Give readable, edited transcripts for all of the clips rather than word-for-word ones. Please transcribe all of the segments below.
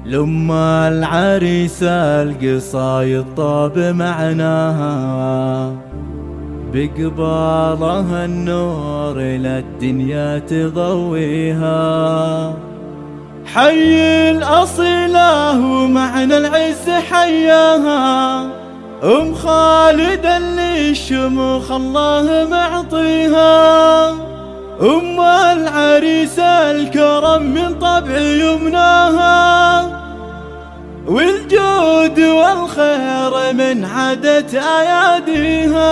لما العريس القصايد طاب معناها، بقبالها النور للدنيا تضويها. حي الأصيلة ومعنى العز حياها، أم خالد اللي الشموخ الله معطيها. أم العريس الكرم من طبع يمناها، والجود والخير من عادة أياديها.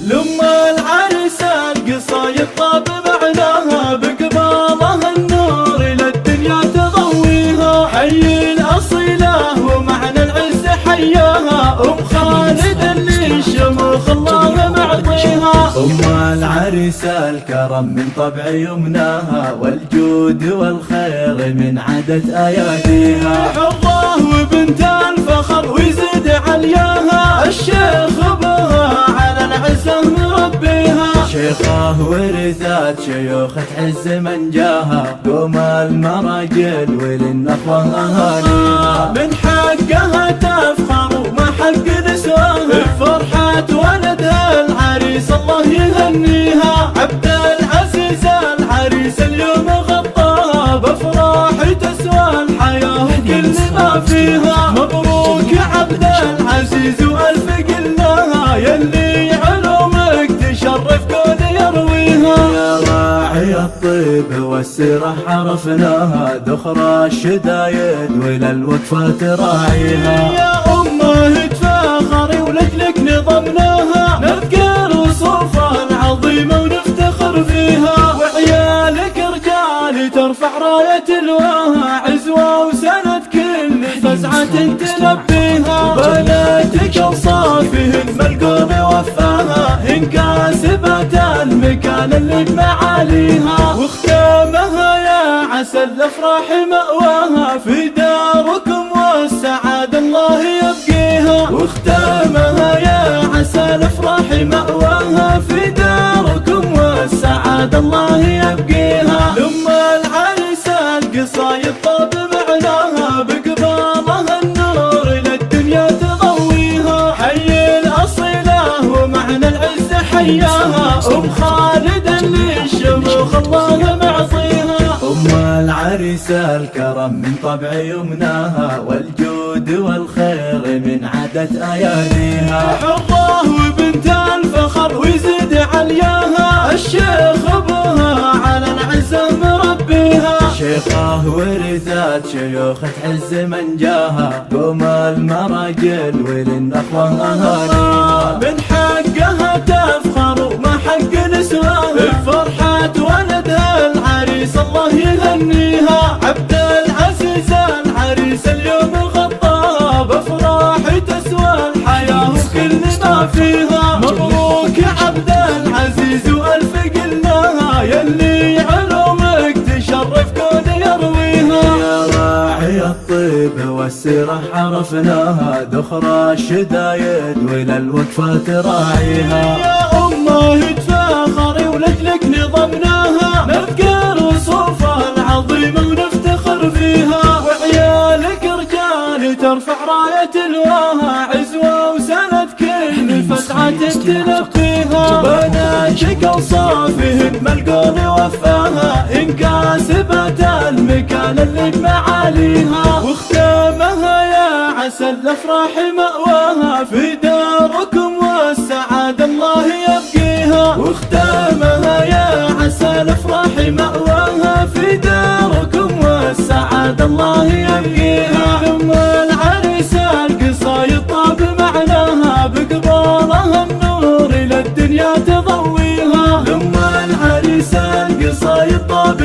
لما العريس القصايد طاب معناها، بقبالها النور للدنيا تضويها. حي الأصيلة ومعنى العز حياها، أم خالد اللي الشموخ الله معطيها. أم العريس الكرم من طبع يمناها، والجود والخير من عادة أياديها. حظاه وبنت الفخر ويزيد علياها، الشيخ بها على العزة مربيها. شيخاه ورثات شيوخ تعز من جاها، قوم المراجل وللنخوة أهاليها. من حقها تفخر وما حق نسواها، فرحة ولدها العريس الله يهنيها. عبد العزيز العريس اليوم غطاها، بافراح تسوى الحياة وكل ما فيها. مبروك عبد العزيز والف قلها، يلي علومك تشرف كون يرويها. يا راعي الطيب والسيرة عرفناها، ذخرى الشدايد وللوقفة تراعيها. يا أمه تفاخري ولجلك نظمناها، نذكر صوفها العظيمة ونفتخر فيها. وعيالك رجال ترفع راية الواها، عزوة وسند كل فزعة تلبيها. بناتك اوصافهن ملقون وفاها، إن كاسبت المكان اللي بمعاليها. وختامها يا عسى الافراح مأواها، في داركم والسعادة الله يبقيها. وختامها يا عسى الافراح مأواها، في داركم والسعادة الله يبقيها. لما العريس القصايد طاب معناها، بقبالها النور للدنيا تضويها. حي الأصيلة ومعنى العز حياها، أم خالد اللي الشموخ الله معطيها. أم العريس الكرم من طبع يمناها، والجود والخير من عادة أياديها. حظاه وبنت الفخر ويزيد علياها، الشيخ بها على العزة مربيها. شيخاه ورثات شيوخ تعز من جاها، قوم المراجل وللنخوة أهاليها. من حقها تفخر وما حق نسواها، فرحة ولدها العريس الله يهنيها. عبد العزيز العريس اليوم غطاها، بافراح تسوى الحياة وكل ما فيها. مبروك عبد العزيز والف قلناها، يلي علومك تشرف كون يرويها. يا راعي الطيب والسيرة عرفناها، ذخرى الشدايد وللوقفة تراعيها. يا أمه تفاخري ولجلك نظمناها، نذكر صوفها العظيمة ونفتخر فيها. وعيالك رجال ترفع راية الواها، عزوة وسند كل فزعة تلبيها. بناتك اوصافهن ملقون وفاها، إن كاسبت المكان اللي بمعاليها. وختامها يا عسى الافراح مأواها، في داركم والسعادة الله يبقيها. وختامها يا عسى الافراح مأواها، في داركم والسعادة الله يبقيها. لما العريس القصايد طاب معناها، بقبالها النور للدنيا تضويها. لما العريس القصايد طاب